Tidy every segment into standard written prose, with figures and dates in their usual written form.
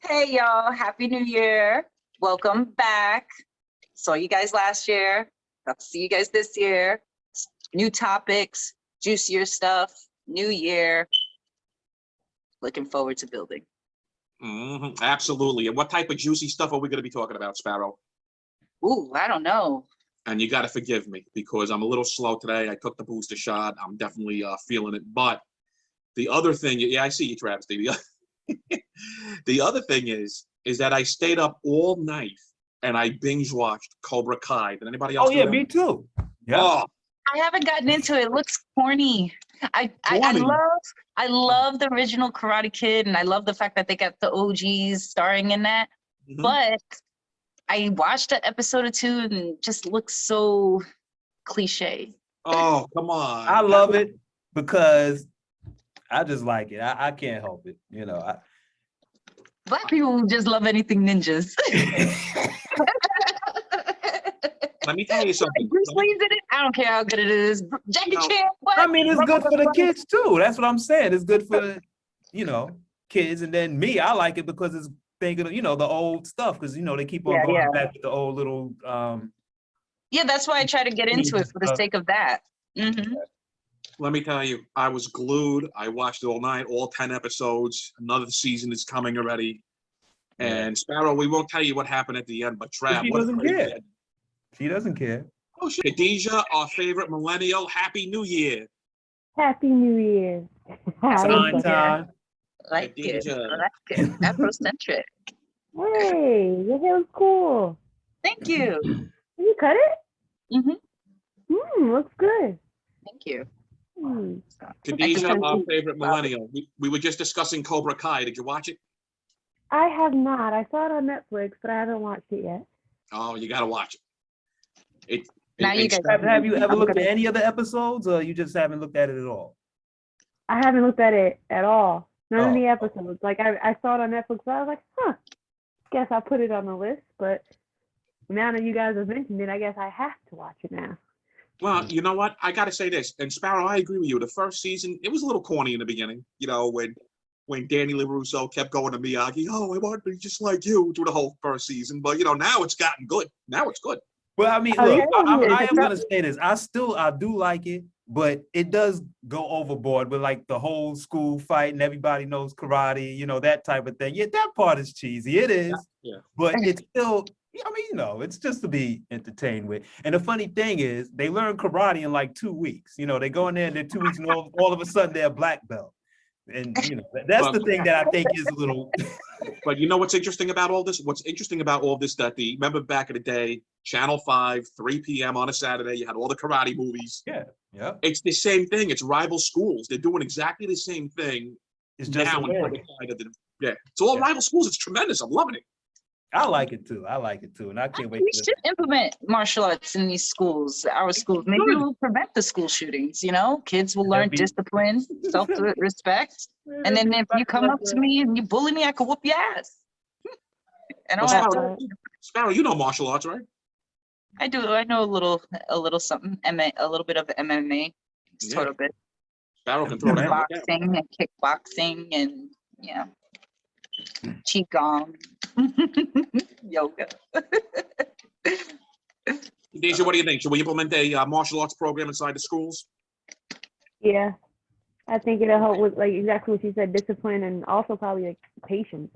Hey y'all, Happy New Year. Welcome back. Saw you guys last year. Got to see you guys this year. New topics, juicier stuff, new year. Looking forward to building. Absolutely. And what type of juicy stuff are we going to be talking about, Sparrow? Ooh, I don't know. And you got to forgive me because I'm a little slow today. I took the booster shot. I'm definitely feeling it. But the other thing, yeah, I see you, Travesty. The other thing is that I stayed up all night and I binge watched Cobra Kai. Did anybody else? Oh yeah, me too. Yeah. Oh, I haven't gotten into it. It looks corny. I love the original Karate Kid, and I love the fact that they got the OGs starring in that. Mhm. But I watched an episode or two and it just looks so cliche. oh, come on. I love it because I just like it. I can't help it. You know. Black people just love anything ninjas. Let me tell you something. Bruce Lee's in it. I don't care how good it is. Jackie Chan. What? I mean, it's good for the kids too. That's what I'm saying. It's good for, kids. And then me, I like it because it's thinking of, the old stuff. Because, they keep on going back to the old little. Yeah, that's why I try to get into it for the sake of that. Mm-hmm. Let me tell you, I was glued. I watched it all night, all 10 episodes. Another season is coming already. And Sparrow, we won't tell you what happened at the end, but Trav, She doesn't care. She doesn't care. Oh, shit. Khadijah, our favorite millennial, Happy New Year. Happy New Year. Time, time. Like it. Afrocentric. Hey, your hair was cool. Thank you. Did you cut it? Mm-hmm. Looks good. Thank you. Khadijah, our favorite millennial. We were just discussing Cobra Kai. Did you watch it? I have not. I saw it on Netflix, but I haven't watched it yet. Oh, you got to watch it. Now you guys Have you ever looked at any of the episodes, or you just haven't looked at it at all? I haven't looked at it at all. None of the episodes. Like I saw it on Netflix, so I was like, guess I'll put it on the list. But now that you guys have mentioned it, I guess I have to watch it now. Well, you know what? I got to say this. And Sparrow, I agree with you. The first season, it was a little corny in the beginning. When Danny LaRusso kept going to Miyagi, oh, I want to be just like you through the whole first season. But, now it's gotten good. Now it's good. Well, I mean, look, I am going to say this. I do like it, but it does go overboard with like the whole school fight and everybody knows karate, that type of thing. Yeah, that part is cheesy. It is. Yeah. But it's still, it's just to be entertained with. And the funny thing is they learn karate in like 2 weeks. They go in there and they're 2 weeks and all of a sudden they're a black belt. And, that's the thing that I think is a little. But you know what's interesting about all this? What's interesting about all this remember back in the day, Channel 5, 3 p.m. on a Saturday, you had all the karate movies. Yeah. It's the same thing. It's rival schools. They're doing exactly the same thing. It's just now. It's all rival schools. It's tremendous. I'm loving it. I like it too. And I can't wait. We should implement martial arts in these schools, our schools. Maybe we'll prevent the school shootings, Kids will learn discipline, self-respect. And then if you come up to me and you bully me, I could whoop your ass. And I'll have to. Sparrow, you know martial arts, right? I do. I know a little something, a little bit of MMA, just a little bit. Sparrow can throw that. Boxing and kickboxing and qigong, yoga. Deja, what do you think? Should we implement a martial arts program inside the schools? Yeah, I think it'll help with like exactly what you said, discipline, and also probably like patience.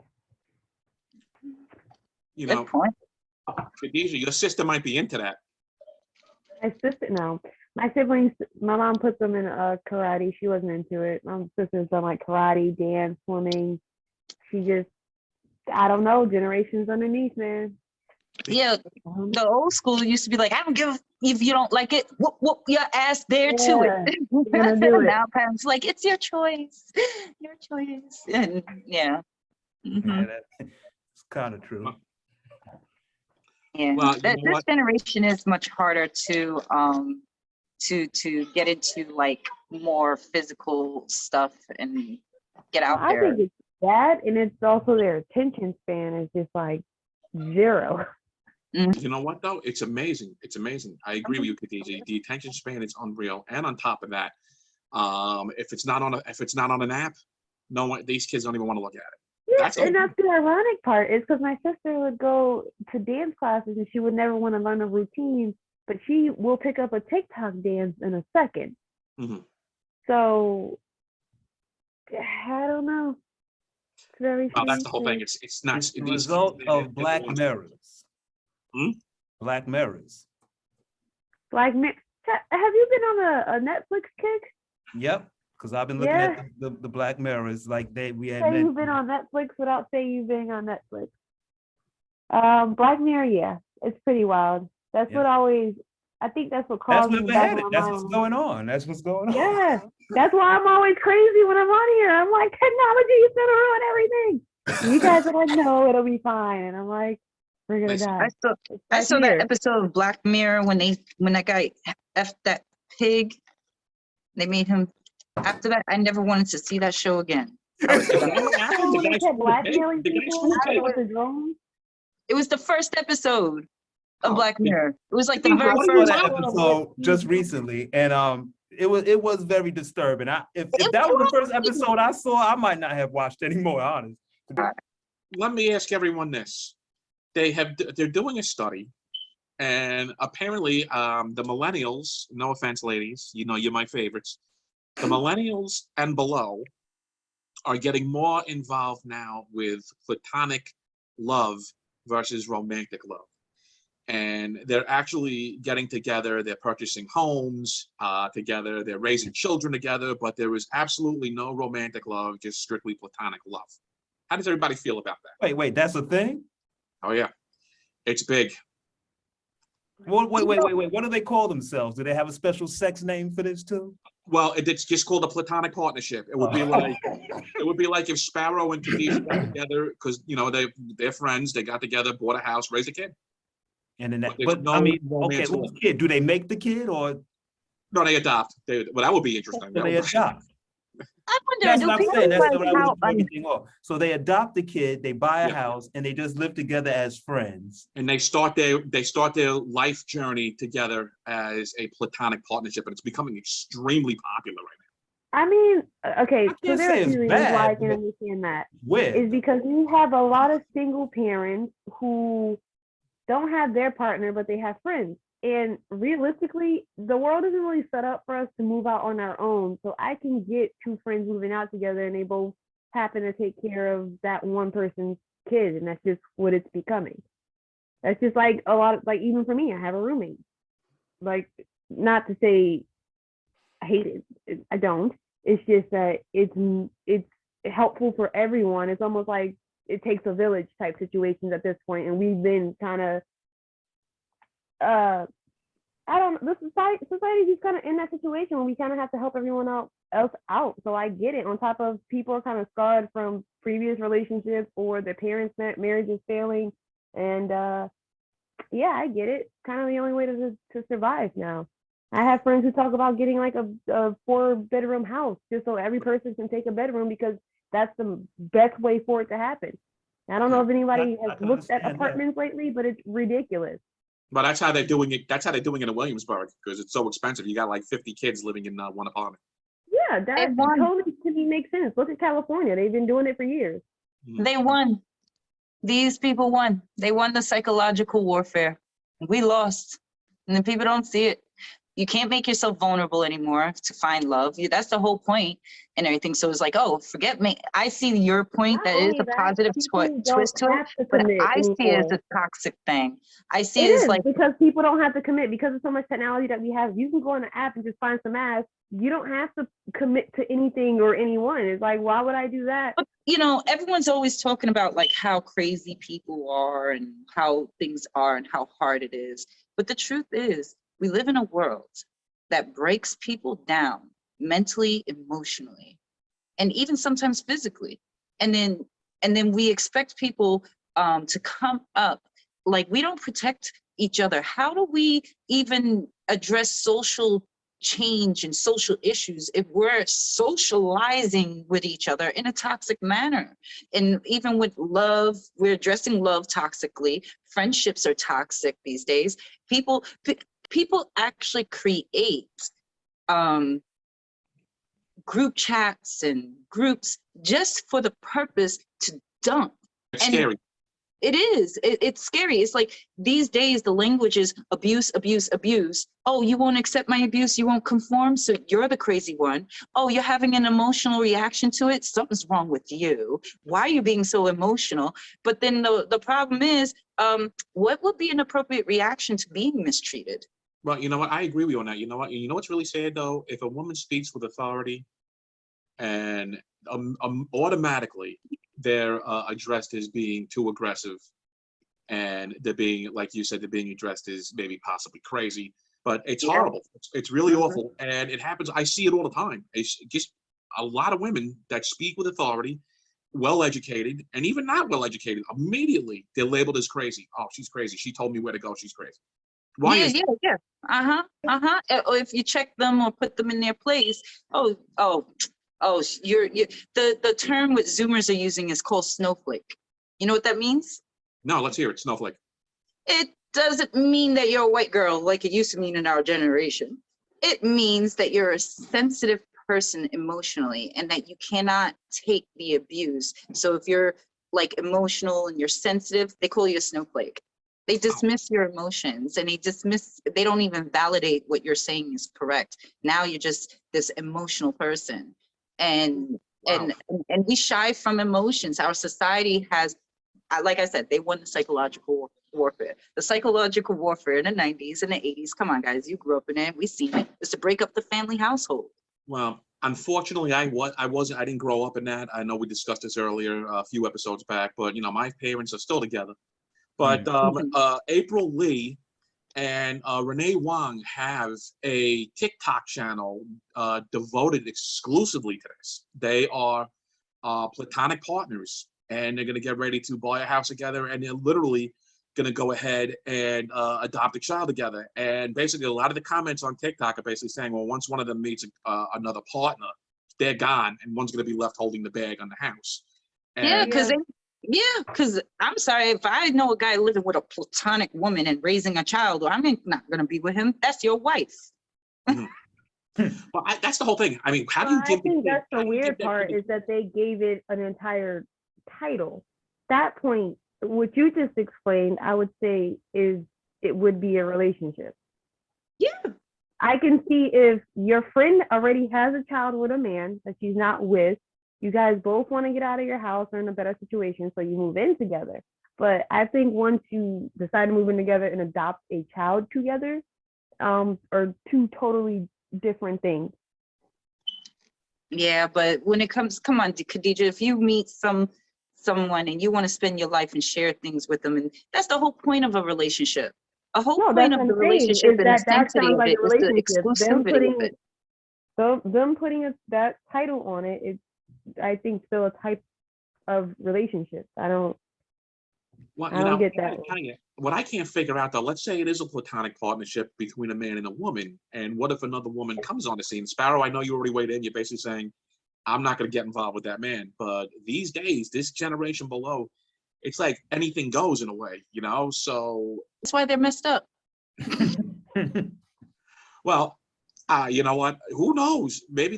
Good point. Deja, your sister might be into that. My siblings, my mom put them in karate. She wasn't into it. My sister's done like karate, dance, swimming. She just, I don't know, generations underneath, man. Yeah, the old school used to be like, I don't give if you don't like it, whoop your ass there to it. Now parents like, it's your choice, and it's kind of true. Yeah, well, this generation is much harder to get into like more physical stuff and get out there. I think it's that, and it's also their attention span is just like zero. You know what though? It's amazing. I agree with you, Khadijah. The attention span is unreal, and on top of that, if it's not on an app, these kids don't even want to look at it. Yeah, and that's the ironic part is because my sister would go to dance classes and she would never want to learn a routine, but she will pick up a TikTok dance in a second. Mm-hmm. So I don't know. It's very Well, that's the strange whole thing. thing. It's not It's the these result kids, they're of Black the ones- Mirrors. Hmm? Black Mirrors. Have you been on a Netflix kick? Yep. Because I've been looking Yeah. at the Black Mirrors like we had Say you've mentioned. been on Netflix without saying you've been on Netflix. Black Mirror, yeah, it's pretty wild. That's Yeah. what I think that's what That's caused where me we're back headed. in That's my what's mind. going on. That's what's going on. Yeah, that's why I'm always crazy when I'm on here. I'm like, technology is gonna ruin everything. And you guys are like, no, it'll be fine. And I'm like, we're gonna Listen, die. I saw here. that episode of Black Mirror when that guy effed that pig. They made him. After that, I never wanted to see that show again. I was done. When they kept blackmailing The guy people screwed the with the drones. It was the first episode of Oh, Black Mirror. It was like the I very I saw first. that episode just recently, and it was very disturbing. If It that was the first was. episode I saw, I might not have watched anymore. Honest. Let me ask everyone this. They're doing a study, and apparently the millennials, no offense, ladies, you know you're my favorites, the millennials and below are getting more involved now with platonic love versus romantic love. And they're actually getting together, they're purchasing homes together, they're raising children together, but there is absolutely no romantic love, just strictly platonic love. How does everybody feel about that? Wait, that's a thing? Oh yeah, it's big. Well, wait. What do they call themselves? Do they have a special sex name for this too? Well, it's just called a Platonic Partnership. It would be like if Sparrow and Khadijah got together because you know they're friends. They got together, bought a house, raised a kid. And then But no I mean, romance okay, love. who's the kid? Do they make the kid or No, they adopt. Well, that would be interesting. do they adopt? I wonder, That's do what I'm people saying. That's realize what I was how everything off. So they adopt the kid, they buy a Yeah. house, and they just live together as friends. And they start their life journey together as a platonic partnership, and it's becoming extremely popular right I mean, okay, I so can't there say are it's two reasons why I bad, can but understand that. where? Is because we have a lot of single parents who don't have their partner, but they have friends. And realistically, the world isn't really set up for us to move out on our own. So I can get two friends moving out together and they both happen to take care of that one person's kid. And that's just what it's becoming. That's just like a lot of, like, even for me, I have a roommate. Like, not to say I hate it. I don't. It's just that it's helpful for everyone. It's almost like it takes a village type situations at this point, and we've been kind of I don't know, the society just kind of in that situation where we kind of have to help everyone else out. So I get it. On top of people are kind of scarred from previous relationships or their parents' marriages failing, and yeah, I get it. Kind of the only way to survive now. I have friends who talk about getting like a 4-bedroom house just so every person can take a bedroom because that's the best way for it to happen. I don't know if anybody I has can looked at understand that. apartments lately, but it's ridiculous. But that's how they're doing it. That's how they're doing it in Williamsburg because it's so expensive. You got like 50 kids living in one apartment. Yeah, that won. totally to me makes sense. Look at California; they've been doing it for years. They won. These people won. They won the psychological warfare. We lost. And the people don't see it. You can't make yourself vulnerable anymore to find love. That's the whole point and everything. So it's like, oh, forget me. I see your point. Not That is only a that, positive people twist to don't it. have to But commit I see it as anymore. a toxic thing. I see It it as is like, because people don't have to commit because of so much technology that we have. You can go on the app and just find some ass. You don't have to commit to anything or anyone. It's like, why would I do that? but, you know, everyone's always talking about like how crazy people are and how things are and how hard it is. But the truth is, we live in a world that breaks people down mentally, emotionally, and even sometimes physically. And then we expect people to come up, like we don't protect each other. How do we even address social change and social issues if we're socializing with each other in a toxic manner? And even with love, we're addressing love toxically. Friendships are toxic these days. People actually create group chats and groups just for the purpose to dump. It's And scary. it is. It's scary. It's like these days the language is abuse, abuse, abuse. Oh, you won't accept my abuse. You won't conform. So you're the crazy one. Oh, you're having an emotional reaction to it. Something's wrong with you. Why are you being so emotional? But then the problem is, what would be an appropriate reaction to being mistreated? Well, you know what? I agree with you on that. You know what? You know what's really sad though? If a woman speaks with authority, and automatically they're addressed as being too aggressive, and they're being, like you said, they're being addressed as maybe possibly crazy. But it's horrible. It's really awful, and it happens. I see it all the time. It's just a lot of women that speak with authority, well educated, and even not well educated. Immediately they're labeled as crazy. Oh, she's crazy. She told me where to go. She's crazy. Why is that? Yeah. Or if you check them or put them in their place, the term what Zoomers are using is called snowflake. You know what that means? No, let's hear it. Snowflake. It doesn't mean that you're a white girl like it used to mean in our generation. It means that you're a sensitive person emotionally and that you cannot take the abuse. So if you're like emotional and you're sensitive, they call you a snowflake. They dismiss your emotions, and they don't even validate what you're saying is correct. Now you're just this emotional person. And we shy from emotions. Our society has, like I said, they won the psychological warfare. The psychological warfare in the 90s and the 80s. Come on, guys, you grew up in it. We've seen it. It's to break up the family household. Well, unfortunately, I didn't grow up in that. I know we discussed this earlier a few episodes back, but you know, my parents are still together. But April Lee and Renee Wong have a TikTok channel devoted exclusively to this. They are platonic partners, and they're going to get ready to buy a house together, and they're literally going to go ahead and adopt a child together. And basically, a lot of the comments on TikTok are basically saying, well, once one of them meets another partner, they're gone, and one's going to be left holding the bag on the house. And because I'm sorry, if I know a guy living with a platonic woman and raising a child, I'm not going to be with him. That's your wife. Well, that's the whole thing. I mean, how do you give? I think that's the weird part is that they gave it an entire title. That point, what you just explained, I would say it would be a relationship. Yeah. I can see if your friend already has a child with a man that she's not with, you guys both want to get out of your house or in a better situation, so you move in together. But I think once you decide to move in together and adopt a child together, are two totally different things. Yeah, but when it comes, come on, Khadijah, if you meet someone and you want to spend your life and share things with them, and that's the whole point of a relationship. A whole point of the relationship and the sanctity of it is the exclusivity of it. Them putting that title on it is, I think, still a type of relationship. I don't get that. What I can't figure out though, let's say it is a platonic partnership between a man and a woman, and what if another woman comes on the scene? Sparrow, I know you already weighed in. You're basically saying, I'm not going to get involved with that man. But these days, this generation below, it's like anything goes in a way, you know? So that's why they're messed up. Well, you know what? Who knows? Maybe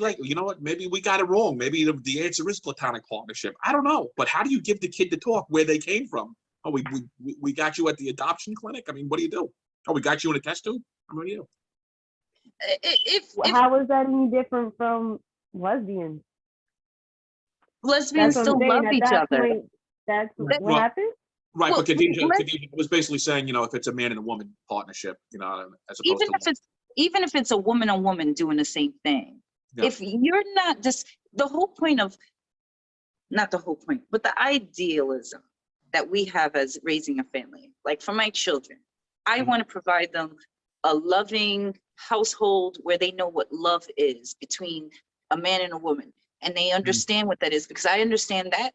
maybe we got it wrong. Maybe the answer is platonic partnership. I don't know. But how do you give the kid to talk where they came from? Oh, we got you at the adoption clinic? I mean, what do you do? Oh, we got you in a test tube? What do you do? How is that any different from lesbians? Lesbians still love each other. That's what happened? Right, well, but Khadijah was basically saying, you know, if it's a man and a woman partnership, you know, as opposed even if it's a woman on woman doing the same thing. Yeah. If you're not just the whole point of, not the whole point, but the idealism that we have as raising a family, like for my children, I want to provide them a loving household where they know what love is between a man and a woman, and they understand what that is, because I understand that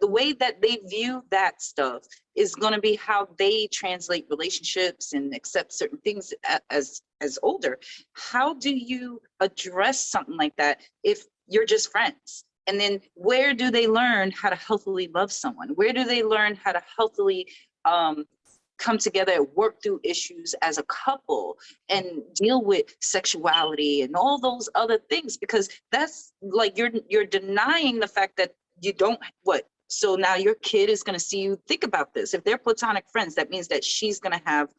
the way that they view that stuff is going to be how they translate relationships and accept certain things as older. How do you address something like that if you're just friends? And then where do they learn how to healthily love someone? Where do they learn how to healthily come together and work through issues as a couple and deal with sexuality and all those other things? Because that's like you're denying the fact that you don't So now your kid is going to see you. Think about this. If they're platonic friends, that means that she's going to have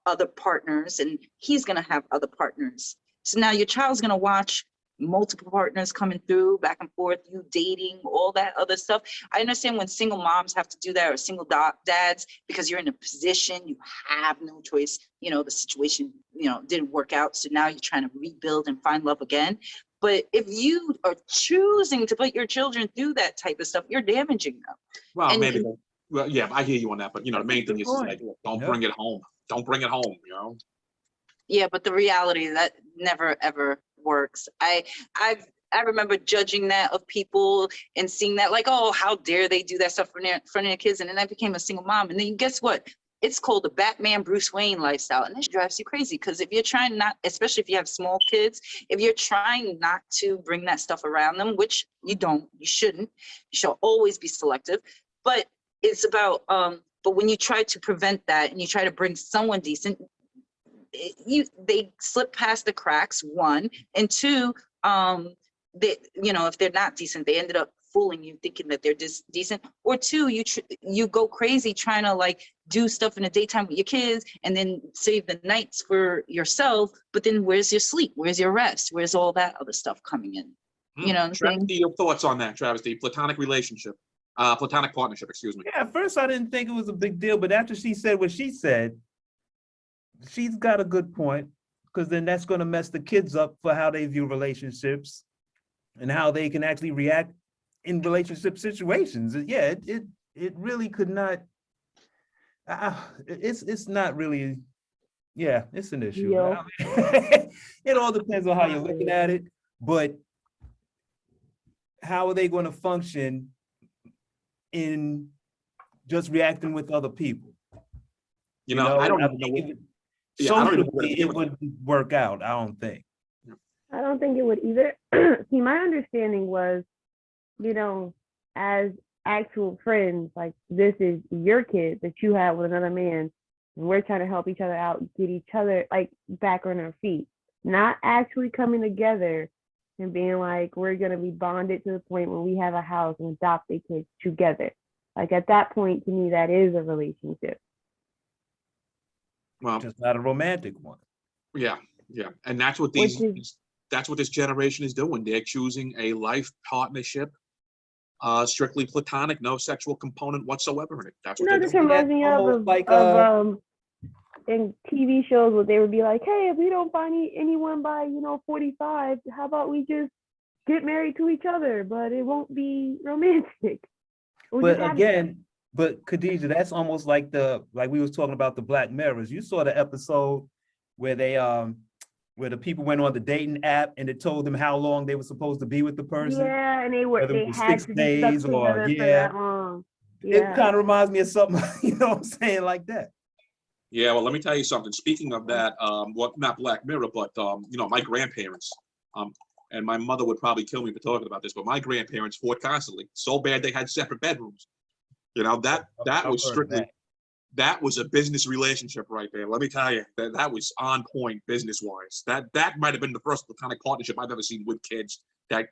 other partners and he's going to have other partners. So now your child's going to watch multiple partners coming through, back and forth, you dating, all that other stuff. I understand when single moms have to do that, or single dads, because you're in a position, you have no choice. You know, the situation, you know, didn't work out. So now you're trying to rebuild and find love again. But if you are choosing to put your children through that type of stuff, you're damaging them. Well, And maybe. Well, yeah, I hear you on that. But, you know, the main thing is like, don't bring it home. Don't bring it home, you know? Yeah, but the reality that never ever works. I remember judging that of people and seeing that like, oh, how dare they do that stuff in front of their kids. And then I became a single mom. And then guess what? It's called the Batman Bruce Wayne lifestyle. And this drives you crazy because if you're trying not, especially if you have small kids, if you're trying not to bring that stuff around them, which you don't, you shouldn't, you should always be selective. But it's about, but when you try to prevent that and you try to bring someone decent, they slip past the cracks, one, and two, they, you know, if they're not decent, they ended up fooling you thinking that they're decent, or two, you go crazy trying to like do stuff in the daytime with your kids and then save the nights for yourself, but then where's your sleep, where's your rest, where's all that other stuff coming in? You know what I'm saying? Your thoughts on that, Travesty? Platonic partnership, excuse me. Yeah, at first I didn't think it was a big deal, but after she said what she said, she's got a good point, because then that's going to mess the kids up for how they view relationships and how they can actually react in relationship situations. Yeah, it really could not. It's not really. Yeah, it's an issue. It all depends on how you're looking at it, but how are they going to function in just reacting with other people? You know, I don't even know. Socially, it would work out, I don't think. I don't think it would either. See, my understanding was, you know, as actual friends, like this is your kid that you have with another man, and we're trying to help each other out, get each other like back on our feet, not actually coming together and being like, we're going to be bonded to the point where we have a house and adopt a kid together. Like at that point, to me, that is a relationship. Well, just not a romantic one. Yeah, and that's what that's what this generation is doing. They're choosing a life partnership, strictly platonic, no sexual component whatsoever in it. That's what this reminds me of in TV shows where they would be like, hey, if we don't find anyone by 45, how about we just get married to each other, but it won't be romantic. But again, Khadijah, that's almost like we was talking about the Black Mirrors. You saw the episode where they where the people went on the dating app and it told them how long they were supposed to be with the person. Yeah, and they had 6 to days be or for that long. Yeah. It kind of reminds me of something, you know what I'm saying, like that. Yeah, well, let me tell you something. Speaking of that, well, not Black Mirror, but my grandparents, and my mother would probably kill me for talking about this, but my grandparents fought constantly, so bad they had separate bedrooms. You know, that was strictly, that was a business relationship right there. Let me tell you, that was on point business-wise. That might have been the first platonic partnership I've ever seen with kids that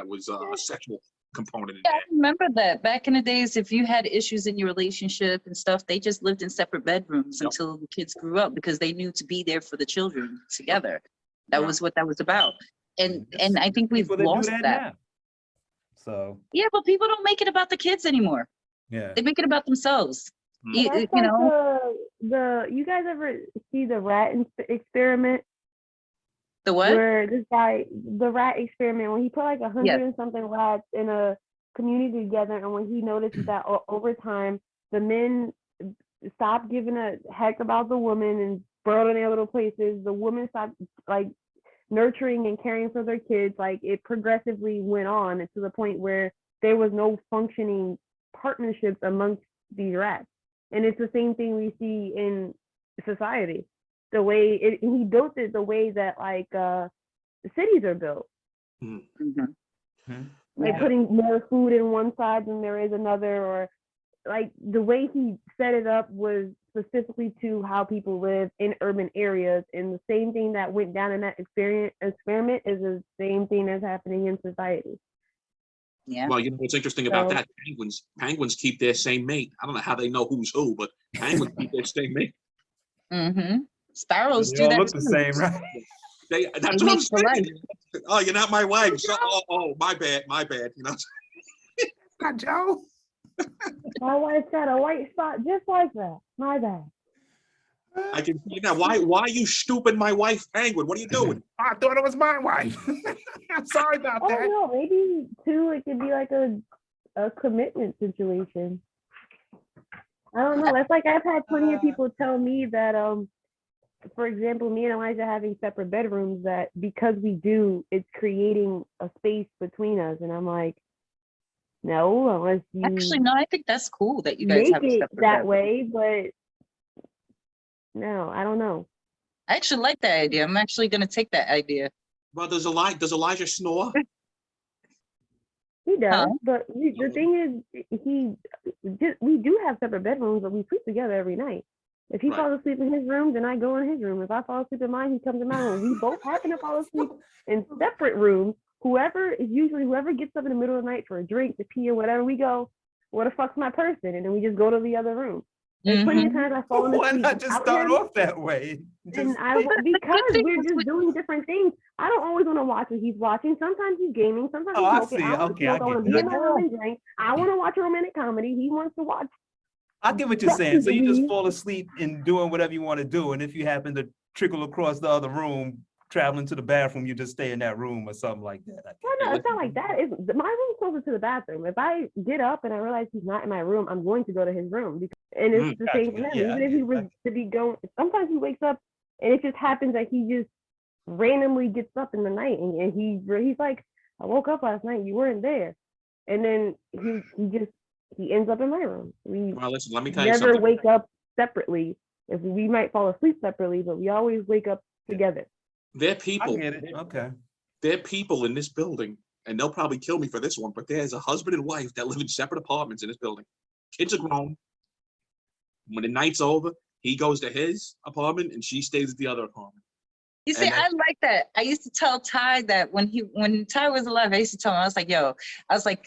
was a sexual component in Yeah, there. I remember that. Back in the days, if you had issues in your relationship and stuff, they just lived in separate bedrooms until the kids grew up because they knew to be there for the children together. That was what that was about. And I think we've lost that. Now. So yeah, but people don't make it about the kids anymore. Yeah, they make it about themselves. You like know, you guys ever see the rat experiment? The what? Where this guy, the rat experiment, when he put like 100 and something rats in a community together, and when he noticed that over time the men stopped giving a heck about the woman and burrowed in their little places, the women stopped like nurturing and caring for their kids, like it progressively went on to the point where there was no functioning partnerships amongst these rats. And it's the same thing we see in society. The way he built it, the way that like the cities are built. Like putting more food in one side than there is another, or like the way he set it up was specifically to how people live in urban areas. And the same thing that went down in that experiment is the same thing that's happening in society. Yeah. Well, you know what's interesting about that? Penguins keep their same mate. I don't know how they know who's who, but penguins keep their same mate. Mm-hmm. Sparrows They do all that look the too. same, right? That's They what I'm mate for life. saying. Oh, you're not my wife. So, my bad. You know. Got Joe. My wife's got a white spot just like that. My bad. I can see now. Why are you stooping my wife, Penguin? What are you doing? I thought it was my wife. I'm sorry about Oh that. no, maybe too. It could be like a commitment situation. I don't know. It's like I've had plenty of people tell me that for example, me and Elijah having separate bedrooms, that because we do, it's creating a space between us, and I'm like, no, unless you Actually, no, I think that's cool that you guys make have a it separate that bedroom. way, but no, I don't know. I actually like that idea. I'm actually gonna take that idea. Well, does Elijah snore? He does, Huh? but the thing is, we do have separate bedrooms, but we sleep together every night. If he Right. falls asleep in his room, then I go in his room. If I fall asleep in mine, he comes in my room. We both happen to fall asleep in separate rooms. Whoever gets up in the middle of the night for a drink, to pee or whatever, we go, where the fuck's my person? And then we just go to the other room. There's plenty of times I've fallen Why asleep not just without start him, off that way? and Just, because thing we're is just with- doing different things. I don't always want to watch what he's watching. Sometimes he's gaming. Sometimes he's I smoking. see. I want to Okay, I smoke. I want get to be in that. my room and drink. I want to watch a romantic comedy. He wants to watch. I get what you're saying. So you just Definitely. fall asleep in doing whatever you want to do, and if you happen to trickle across the other room, traveling to the bathroom, you just stay in that room or something like that. Well, no, it's not like that. My room's closer to the bathroom. If I get up and I realize he's not in my room, I'm going to go to his room. And it's the same for him. Yeah, Even if he was to be going, sometimes he wakes up and it just happens that he just randomly gets up in the night and he's like, I woke up last night, you weren't there. And then he ends up in my room. We Well, listen, let me tell you never something. wake up separately. If we might fall asleep separately, but we always wake up together. They're I people. get it. Okay. There are people in this building, and they'll probably kill me for this one, but there's a husband and wife that live in separate apartments in this building. Kids are grown. When the night's over, he goes to his apartment and she stays at the other apartment. You see, I like that. I used to tell Ty that when Ty was alive, I used to tell him,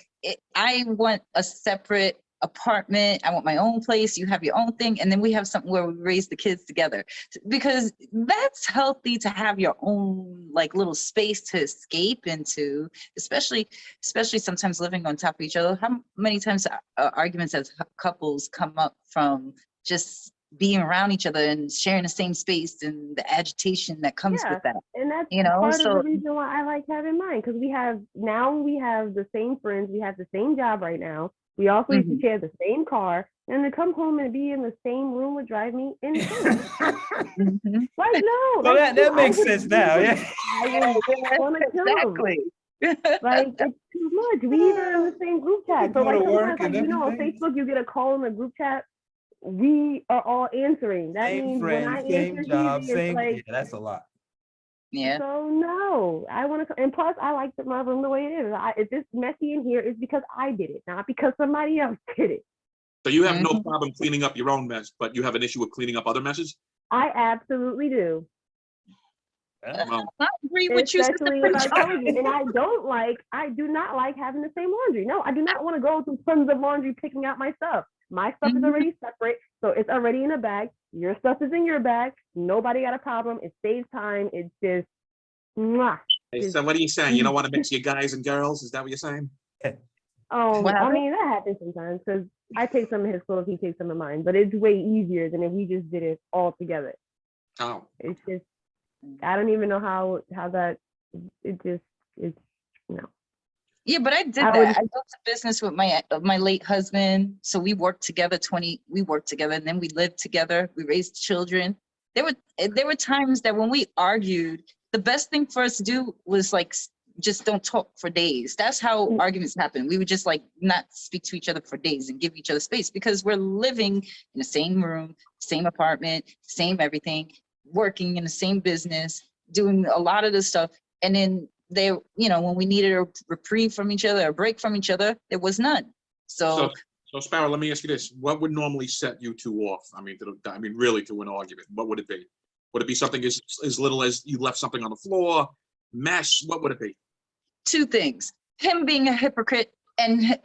I want a separate apartment. I want my own place. You have your own thing. And then we have something where we raise the kids together, because that's healthy to have your own like little space to escape into, especially sometimes living on top of each other. How many times arguments as couples come up from just being around each other and sharing the same space and the agitation that comes with that. And that's part of the reason why I like having mine, because we have the same friends, we have the same job right now. We also used to share the same car, and to come home and be in the same room would drive me insane. Like, no. So that makes sense now. Yeah. I want to kill him. Like, it's too much. We even in the same group chat. So like sometimes, like, on Facebook, you get a call in the group chat. We are all answering. That means when I answer, it's like, that's a lot. Yeah. So no, I want to, and plus I like my room the way it is. If it's messy in here, it's because I did it, not because somebody else did it. So you have no problem cleaning up your own mess, but you have an issue with cleaning up other messes? I absolutely do. Well, I agree with you. Especially if I told you, and I do not like having the same laundry. No, I do not want to go through tons of laundry picking out my stuff. My stuff is already separate, so it's already in a bag. Your stuff is in your bag. Nobody got a problem. It saves time. It's just, mwah. So what are you saying? You don't want to mix your guys and girls? Is that what you're saying? I mean, that happens sometimes because I take some of his clothes, he takes some of mine, but it's way easier than if we just did it all together. Oh. It's just, I don't even know how that, it's no. Yeah, but I did that. I built a business with my late husband. So we worked together and then we lived together. We raised children. There were times that when we argued, the best thing for us to do was like, just don't talk for days. That's how arguments happen. We would just like not speak to each other for days and give each other space because we're living in the same room, same apartment, same everything, working in the same business, doing a lot of this stuff. And then when we needed a reprieve from each other, a break from each other, there was none. So Sparrow, let me ask you this: what would normally set you two off? I mean, really, to an argument, what would it be? Would it be something as little as you left something on the floor, mess? What would it be? Two things: him being a hypocrite and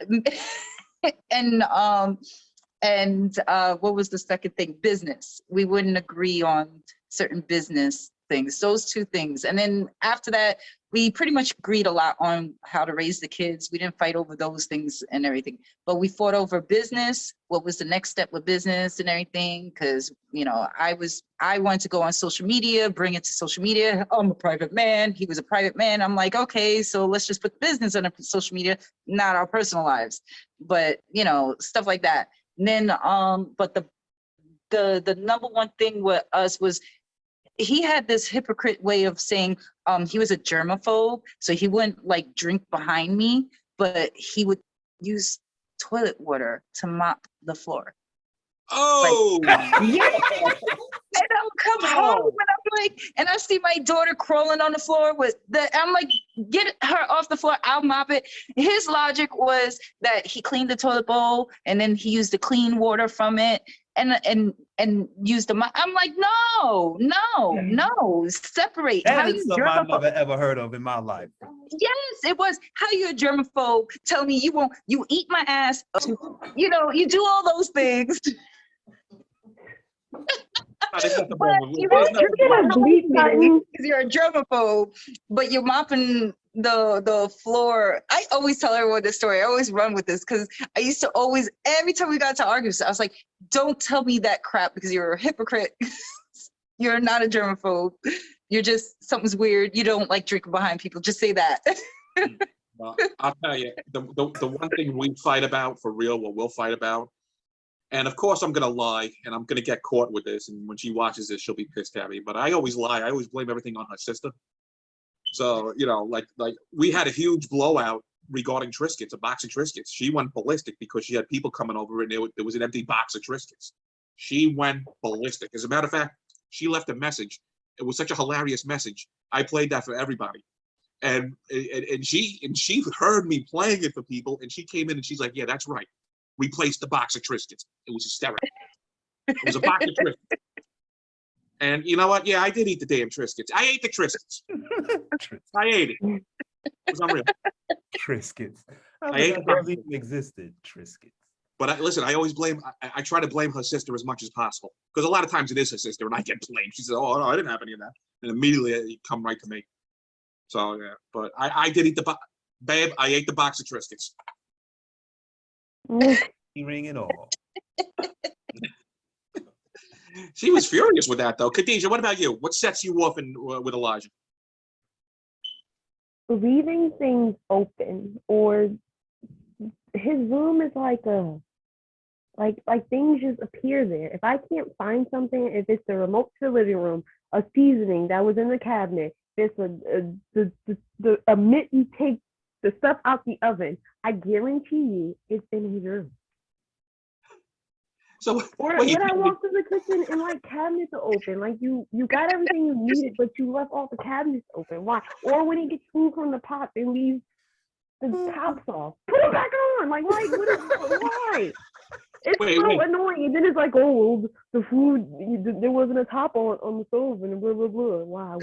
what was the second thing? Business. We wouldn't agree on certain business things, those two things. And then after that, we pretty much agreed a lot on how to raise the kids. We didn't fight over those things and everything, but we fought over business. What was the next step with business and everything? Because, you know, I wanted to go on social media, bring it to social media. I'm a private man. He was a private man. I'm like, okay, so let's just put business on social media, not our personal lives, but, you know, stuff like that. And then, but the number one thing with us was, he had this hypocrite way of saying he was a germaphobe, so he wouldn't like drink behind me, but he would use toilet water to mop the floor. Oh, like, yeah. And I'll come home and I'm like, and I see my daughter crawling on the floor with I'm like, get her off the floor, I'll mop it. His logic was that he cleaned the toilet bowl and then he used the clean water from it and used the I'm like, no, separate. That How is you something I've germaphobe? never ever heard of in my life. Yes, it was. How you a germaphobe? Tell me you eat my ass. You know, you do all those things. But you because you're a germaphobe, but you're mopping the floor. I always tell everyone this story. I always run with this because I used to always, every time we got to arguments, I was like, don't tell me that crap because you're a hypocrite. You're not a germaphobe. You're just, something's weird. You don't like drinking behind people. Just say that. Well, I'll tell you, the one thing we fight about for real, what we'll fight about, and of course I'm gonna lie, and I'm gonna get caught with this, and when she watches this, she'll be pissed at me, but I always lie. I always blame everything on her sister. So, you know, like we had a huge blowout regarding Triscuits, a box of Triscuits. She went ballistic because she had people coming over and there was an empty box of Triscuits. She went ballistic. As a matter of fact, she left a message. It was such a hilarious message. I played that for everybody. And she heard me playing it for people, and she came in and she's like, yeah, that's right. Replaced the box of Triscuits. It was hysterical. It was a box of Triscuits. And you know what? Yeah, I did eat the damn Triscuits. I ate the Triscuits. I ate it. It was unreal. Triscuits. I ate those even existed. Triscuits. But listen, I always blame, I try to blame her sister as much as possible. Because a lot of times it is her sister and I get blamed. She says, oh, no, I didn't have any of that. And immediately it come right to me. So, yeah, but I did eat babe, I ate the box of Triscuits. Ring and all. She was furious with that, though. Khadijah, what about you? What sets you off with Elijah? Leaving things open, or his room is like things just appear there. If I can't find something, if it's the remote to the living room, a seasoning that was in the cabinet, it's a mitt you take the stuff out the oven, I guarantee you it's in his room. So or when I walk to the kitchen and like cabinets are open, like you got everything you needed, but you left all the cabinets open. Why? Or when he gets food from the pot and leaves the tops off, put it back on. Like why? Why? It's so annoying. And then it's like, oh, well, the food, there wasn't a top on the stove and blah blah blah. Why?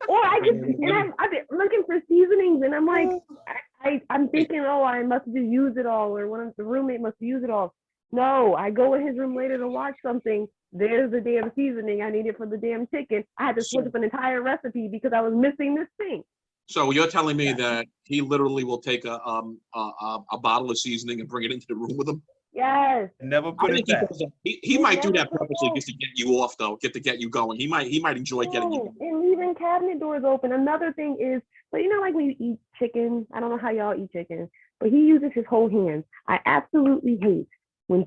Or I've been looking for seasonings and I'm like, I'm thinking, oh, I must just use it all, or one of the roommate must use it all. No, I go in his room later to watch something. There's the damn seasoning I needed for the damn chicken. I had to switch up an entire recipe because I was missing this thing. So you're telling me that he literally will take a bottle of seasoning and bring it into the room with him? Yes. And never put it back. He might do that purposely just to get you off, though, to get you going. He might enjoy getting you going. And leaving cabinet doors open. Another thing is, but you know, like when you eat chicken, I don't know how y'all eat chicken, but he uses his whole hands. I absolutely hate when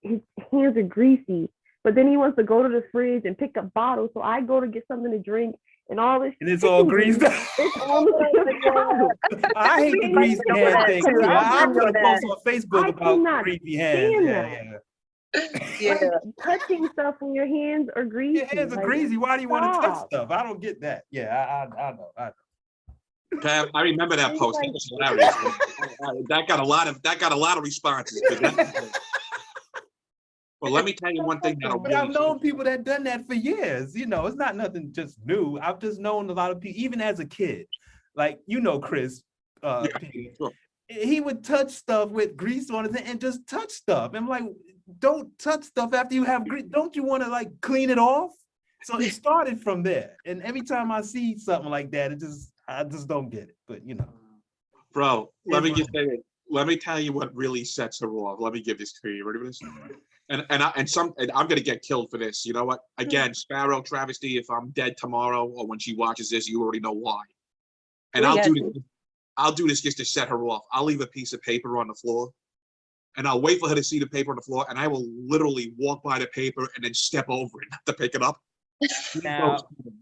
his hands are greasy, but then he wants to go to the fridge and pick up bottles. So I go to get something to drink and all this. And it's all greased up. It's all the I hate the greasy hand thing too. I put a post on Facebook about greasy hands. Yeah. Like, touching stuff when your hands are greasy. Your hands are greasy. Why do you want to touch stuff? I don't get that. Yeah, I know. Pam, I remember that post. That was hilarious. That got a lot of responses. Well, let me tell you one thing but I've known people that done that for years. You know, it's not nothing just new. I've just known a lot of people, even as a kid. Like, you know, Chris, sure. he would touch stuff with grease on it and just touch stuff. I'm like, don't touch stuff after you have grease. Don't you want to like clean it off? So it started from there. And every time I see something like that, I just don't get it. But you know. Bro, let me just say it. Let me tell you what really sets her off. Let me give this to you. Ready for this? And I'm gonna get killed for this. You know what? Again, Sparrow, Travesty, if I'm dead tomorrow or when she watches this, you already know why. And I'll do this just to set her off. I'll leave a piece of paper on the floor and I'll wait for her to see the paper on the floor, and I will literally walk by the paper and then step over it to pick it up. Now,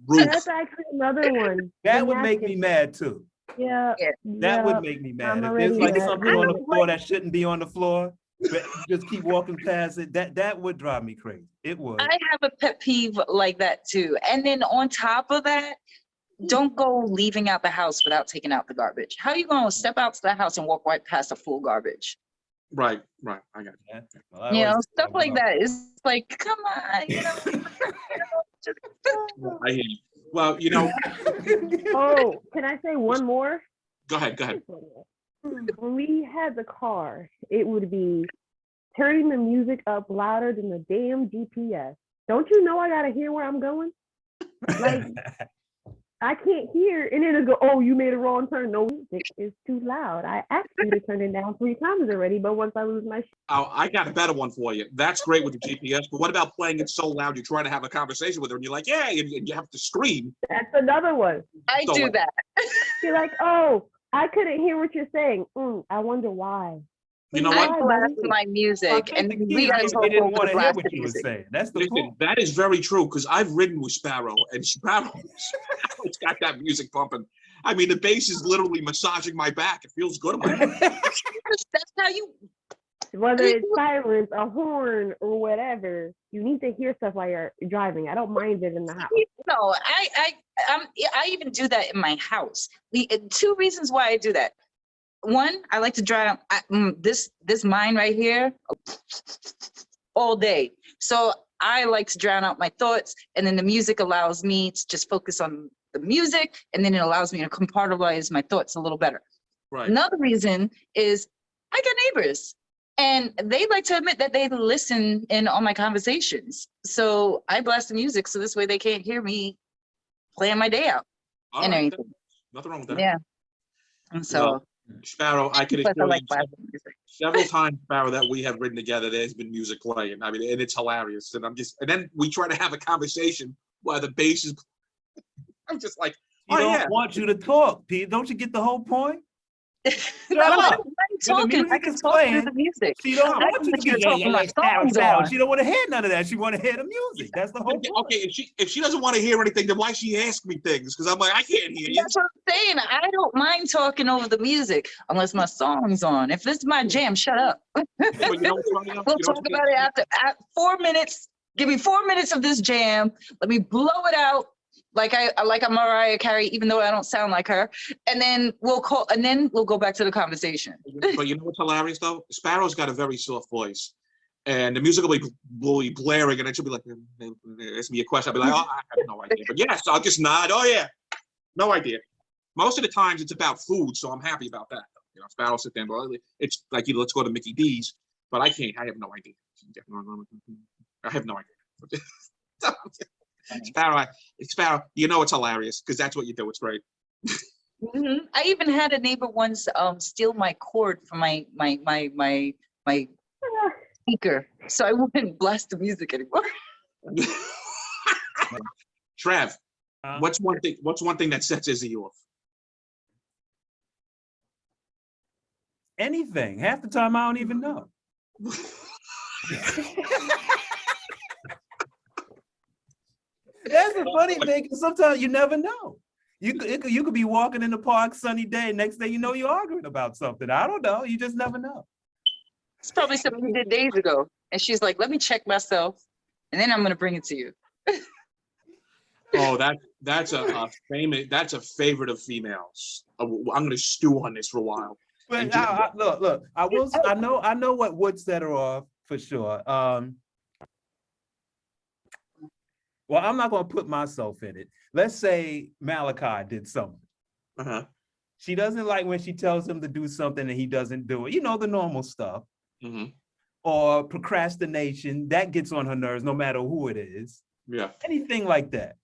that's actually another one. That would make me mad too. Yeah. That would make me mad. If there's like something on the floor that shouldn't be on the floor, but you just keep walking past it, that would drive me crazy. It would. I have a pet peeve like that too. And then on top of that, don't go leaving out the house without taking out the garbage. How are you going to step out to the house and walk right past a full garbage? Right. I got it. Yeah. Well, stuff like that. It's like, come on, I hear you. Well, Oh, can I say one more? Go ahead. When we had the car, it would be turning the music up louder than the damn GPS. Don't you know I gotta hear where I'm going? Like, I can't hear, and then it go, oh, you made a wrong turn. No, it's too loud. I asked you to turn it down 3 times already, but once I lose my Oh, I got a better one for you. That's great with the GPS, but what about playing it so loud you're trying to have a conversation with her and you're like, yeah, and you have to scream. That's another one. I do that. You're like, oh, I couldn't hear what you're saying. I wonder why. You know what? I blast my music, and we they didn't want to hear what you were saying. That's the point. That is very true, because I've ridden with Sparrow, and Sparrow's got that music pumping. I mean, the bass is literally massaging my back. It feels good. That's how you. Whether it's silence, a horn, or whatever, you need to hear stuff while you're driving. I don't mind it in the house. No, I even do that in my house. 2 reasons why I do that. One, I like to drive this mine right here all day. So I like to drown out my thoughts, and then the music allows me to just focus on the music, and then it allows me to compartmentalize my thoughts a little better. Right. Another reason is I got neighbors, and they like to admit that they listen in on my conversations. So I blast the music so this way they can't hear me playing my day out and everything. Nothing wrong with that. Yeah. And so. Sparrow, I could assure like you several times, Sparrow, that we have ridden together, there's been music playing. I mean, and it's hilarious. And then we try to have a conversation while the bass is. I'm just like, I don't want you to talk, Pete. Don't you get the whole point? Shut up. Talking. I can talk through the music. She don't want you to be sound. She don't want to hear none of that. She want to hear the music. That's the whole point. Okay, if she doesn't want to hear anything, then why she ask me things? Because I'm like, I can't hear you. That's what I'm saying. I don't mind talking over the music unless my song's on. If this is my jam, shut up. We'll talk about it after 4 minutes. Give me 4 minutes of this jam. Let me blow it out. Like I'm Mariah Carey, even though I don't sound like her, and then we'll go back to the conversation. But you know what's hilarious though? Sparrow's got a very soft voice, and the music will be blaring, and then she'll be like, "Ask me a question." I'll be like, "Oh, I have no idea," but yes, I'll just nod. Oh yeah, no idea. Most of the times it's about food, so I'm happy about that. Sparrow sit there, but it's like, let's go to Mickey D's, but I can't. I have no idea. I have no idea. Sparrow, it's hilarious because that's what you do. It's great. I even had a neighbor once steal my cord from my speaker, so I wouldn't blast the music anymore. Trav, what's one thing that sets Izzy off? Anything. Half the time I don't even know. That's the funny thing, because sometimes you never know. You could be walking in the park, sunny day, next day you know you're arguing about something. I don't know. You just never know. It's probably something you did days ago. And she's like, let me check myself, and then I'm going to bring it to you. Oh, that's a favorite of females. I'm going to stew on this for a while. But look, I know what would set her off for sure. Well, I'm not going to put myself in it. Let's say Malachi did something. She doesn't like when she tells him to do something and he doesn't do it. You know, the normal stuff. Mm-hmm. Or procrastination, that gets on her nerves no matter who it is. Yeah. Anything like that.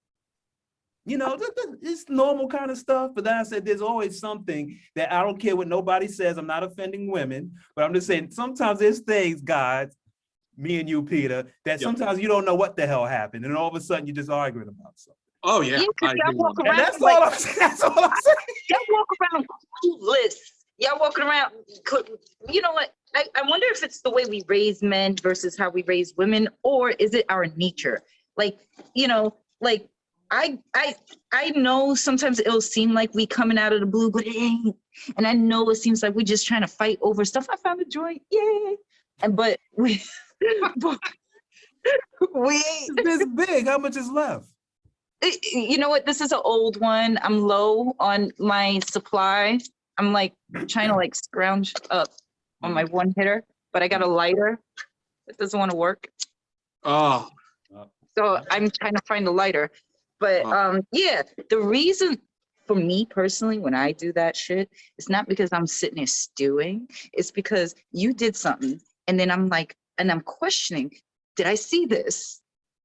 You know, it's normal kind of stuff. But then I said, there's always something that I don't care what nobody says. I'm not offending women, but I'm just saying sometimes there's things, guys, me and you, Peter, that sometimes you don't know what the hell happened. And all of a sudden you're just arguing about something. Oh, yeah. Y'all walk around And that's all I'm saying. That's all I'm saying. Y'all walk around clueless. Y'all walking around, you know what? I wonder if it's the way we raise men versus how we raise women, or is it our nature? Like, you know, like I know sometimes it'll seem like we coming out of the blue, but it ain't. And I know it seems like we're just trying to fight over stuff. I found a joint, yay! But we ain't. This big. How much is left? You know what? This is an old one. I'm low on my supply. I'm like trying to like scrounge up on my one hitter, but I got a lighter. It doesn't want to work. Oh. So I'm trying to find a lighter. But yeah, the reason for me personally, when I do that shit, it's not because I'm sitting there stewing. It's because you did something and then I'm like, and I'm questioning, did I see this?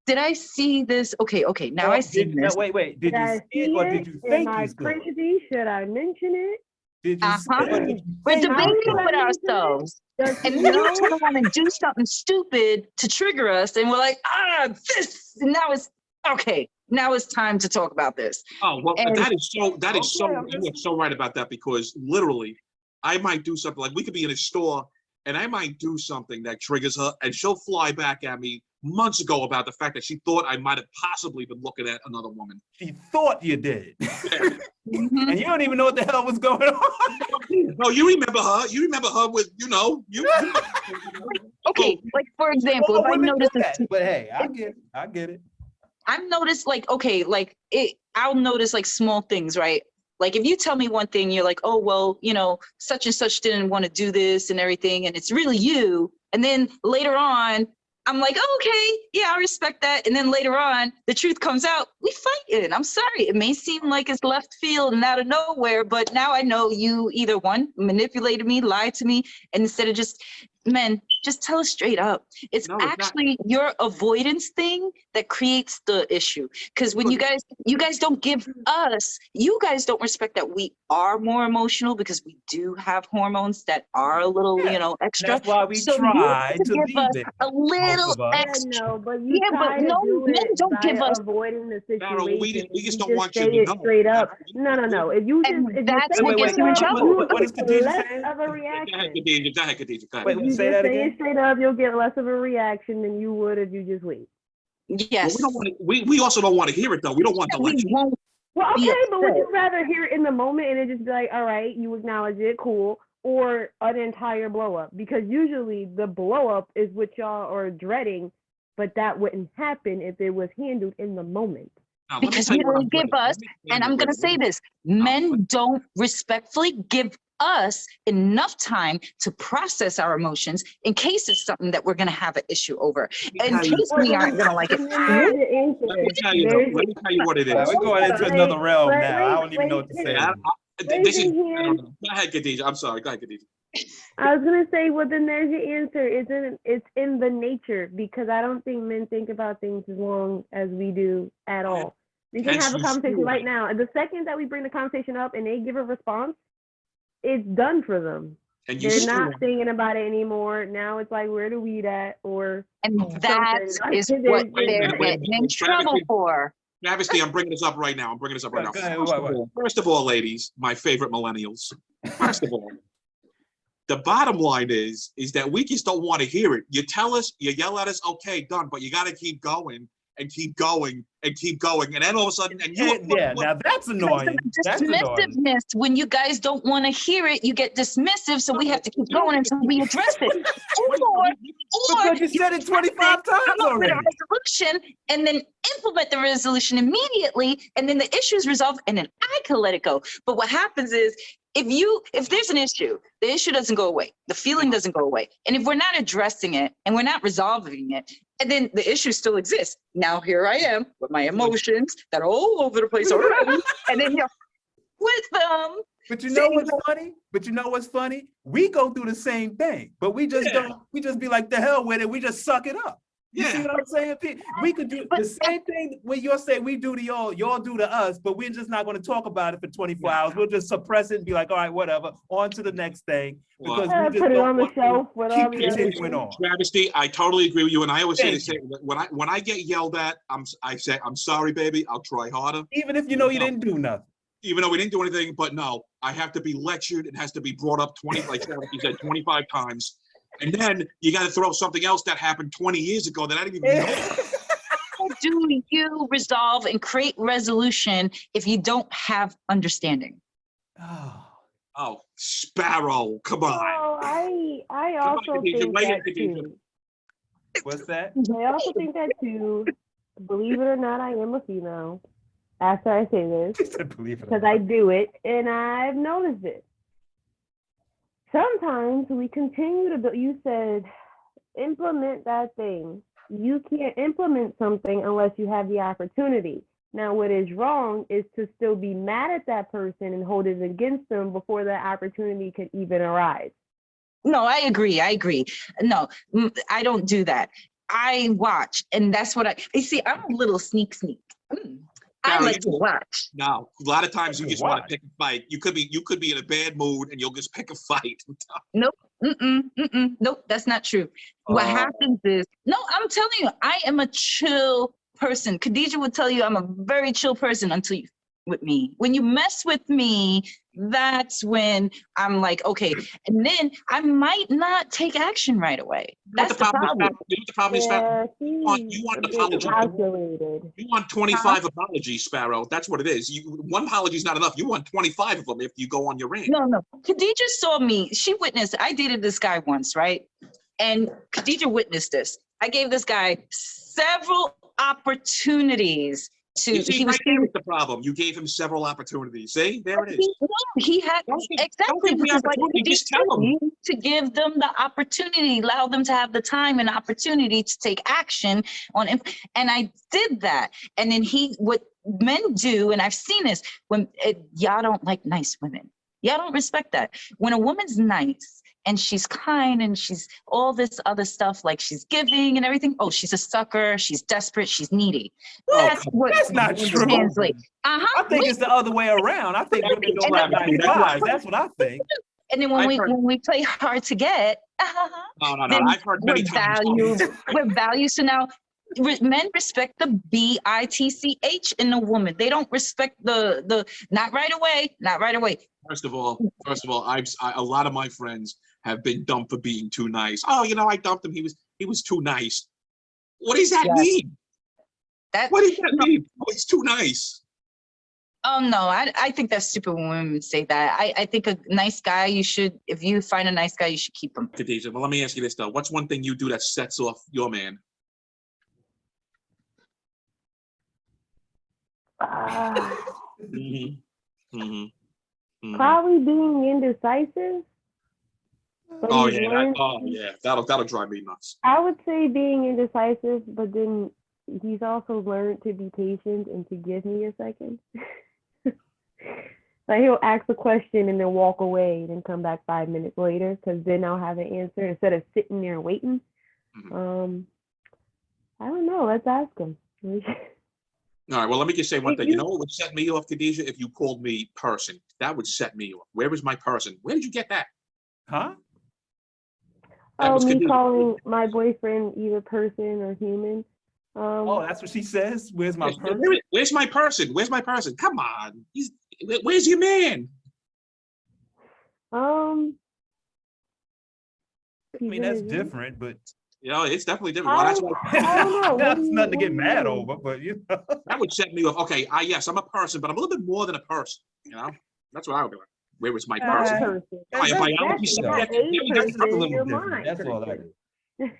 Did I see this? Okay, now I see this. Wait. Did you see it or did you think you saw it? Crazy? Should I mention it? Did you see it or did you We're think debating you saw with it? ourselves. And then you want to do something stupid to trigger us, and we're like, this. And now it's okay. Now it's time to talk about this. Oh well, and, that is so. You are so right about that, because literally, I might do something like, we could be in a store, and I might do something that triggers her, and she'll fly back at me months ago about the fact that she thought I might have possibly been looking at another woman. She thought you did. mm-hmm. And you don't even know what the hell was going on. No, you remember her. You remember her with, you know. Okay, like for example, if I notice this, but hey, I get it. I've noticed like, okay, like I'll notice like small things, right? Like if you tell me one thing, you're like, oh, well, you know, such and such didn't want to do this and everything, and it's really you. And then later on, I'm like, oh, okay, yeah, I respect that. And then later on, the truth comes out, we fighting. I'm sorry. It may seem like it's left field and out of nowhere, but now I know you either one, manipulated me, lied to me, and instead of just, men, just tell us straight up. It's actually your avoidance thing that creates the issue. Because when you guys don't give us, you guys don't respect that we are more emotional, because we do have hormones that are a little, you know, extra. That's why we so try to give be us there. a little extra. No, but you try to do men it don't by give us avoiding the situation. We just don't just want say you to it know. straight up. No. If you And if that's you what say gets you in trouble. What is Khadijah less saying? of a Go reaction. ahead, Khadijah. Go ahead, Khadijah. Go ahead. Wait, You say just that say again? it straight up, you'll get less of a reaction than you would if you just wait. Yes. Well, we also don't want to hear it, though. We don't want the We lecture. won't. Well, okay, be but would upset. you rather hear it in the moment and it just be like, all right, you acknowledge it, cool, or an entire blow up? Because usually the blow up is what y'all are dreading, but that wouldn't happen if it was handled in the moment. Now, let me Because tell you you what don't I'm give dreading. us, Let me and I'm going to say this, men don't respectfully give us enough time to process our emotions in case it's something that we're going to have an issue over. In case we aren't going to like it. Let me tell you what it is. We're going into another realm now. I don't even know what to say. This is, I don't know. Go ahead, Khadijah. I'm sorry. Go ahead, Khadijah. I was gonna say, well, then there's your answer. It's in the nature, because I don't think men think about things as long as we do at all. We can have a conversation right now, and the second that we bring the conversation up and they give a response, it's done for them. They're not thinking about it anymore. Now it's like, where the weed at? And that is what they're getting in trouble for. Travesty, I'm bringing this up right now. Go First of all, ladies, my favorite millennials. First of all, the bottom line is that we just don't want to hear it. You tell us, you yell at us, okay, done, but you got to keep going and keep going and keep going. And then all of a sudden, now that's annoying. That's annoying. Dismissiveness, when you guys don't want to hear it, you get dismissive, so we have to keep going until we address it. Or because you said it 25 times come up with already. a resolution and then implement the resolution immediately, and then the issue is resolved, and then I can let it go. But what happens is, if there's an issue, the issue doesn't go away, the feeling doesn't go away, and if we're not addressing it and we're not resolving it, and then the issue still exists. Now here I am with my emotions that are all over the place already, and then you're with them, But you know what's funny? We go through the same thing, but we just don't. We just be like, the hell with it. We just suck it up. You see what I'm saying? We could do the same thing when you're saying we do to y'all do to us, but we're just not going to talk about it for 24 hours. We'll just suppress it and be like, all right, whatever, on to the next thing. Because we just put it don't on the want shelf with all keep the other continuing on. Travesty, I totally agree with you, and I always say Thank the same. When I get yelled at, I say I'm sorry, baby. I'll try harder. Even if you know you didn't do nothing. Even though we didn't do anything, but no, I have to be lectured. It has to be brought up 25 times. And then you got to throw something else that happened 20 years ago that I didn't even know. How do you resolve and create resolution if you don't have understanding? Oh, Sparrow, come on. Oh, I also think that too. What's that? I also think that too. Believe it or not, I am a female. After I say this, because I do it and I've noticed it. Sometimes we continue to build. You said implement that thing. You can't implement something unless you have the opportunity. Now, what is wrong is to still be mad at that person and hold it against them before that opportunity could even arise. No, I agree. No, I don't do that. I watch, and that's what you see. I'm a little sneak. I like to watch. No, a lot of times you just want to pick a fight. You could be in a bad mood and you'll just pick a fight. Nope. Nope, that's not true. What happens is, no, I'm telling you, I am a chill person. Khadijah would tell you I'm a very chill person until you with me. When you mess with me, that's when I'm like, okay. And then I might not take action right away. That's the problem. The problem is that you want an apology. You want 25 apologies, Sparrow. That's what it is. One apology is not enough. You want 25 of them if you go on your rant. No. Khadijah saw me. She witnessed. I dated this guy once, right? And Khadijah witnessed this. I gave this guy several opportunities to. He was the problem. You gave him several opportunities. See, there it is. He had exactly because just tell him to give them the opportunity, allow them to have the time and opportunity to take action on it. And I did that. And then what men do, and I've seen this, when y'all don't like nice women. Y'all don't respect that. When a woman's nice and she's kind and she's all this other stuff, like she's giving and everything, oh, she's a sucker, she's desperate, she's needy. That's not true. I think it's the other way around. I think women don't have nice guys. That's what I think. And then when we play hard to get, no. I've heard many times. We're valued. So now men respect the bitch in a woman. They don't respect the not right away. First of all, a lot of my friends have been dumped for being too nice. Oh, I dumped him. He was too nice. What does that mean? What does that mean? Oh, he's too nice. Oh no, I think that's stupid when women say that. I think a nice guy, if you find a nice guy, you should keep him. Khadijah, well, let me ask you this though. What's one thing you do that sets off your man? Probably being indecisive. Oh yeah, that'll drive me nuts. I would say being indecisive, but then he's also learned to be patient and to give me a second. Like he'll ask a question and then walk away, then come back 5 minutes later, because then I'll have an answer instead of sitting there waiting. I don't know. Let's ask him. All right, well, let me just say one thing. You know what would set me off, Khadijah? If you called me person. That would set me off. Where was my person? Where did you get that? Huh? Me calling my boyfriend either person or human. That's what she says? Where's my person? Where's my person? Where's my person? Come on. Where's your man? I mean, that's different, but... It's definitely different. Well, that's that's nothing to get mad over, but that would set me off. Okay, yes, I'm a person, but I'm a little bit more than a person. That's what I would be like. Where was my person? My biology subject. That's all that is.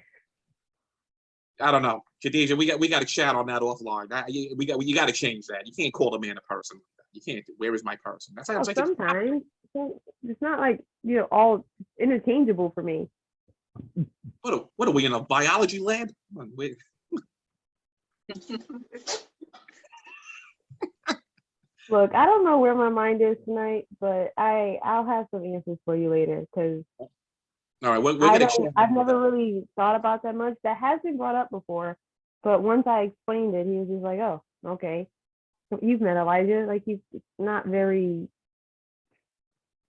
I don't know, Khadijah. We got to chat on that offline. You got to change that. You can't call a man a person. You can't. Where is my person? That's like sometimes it's not like all interchangeable for me. What are we in a biology land? Look, I don't know where my mind is tonight, but I'll have some answers for you later because All right, we're gonna check. I've never really thought about that much. That has been brought up before, but once I explained it, he was just like, "Oh, okay, you've met Elijah. Like he's not very,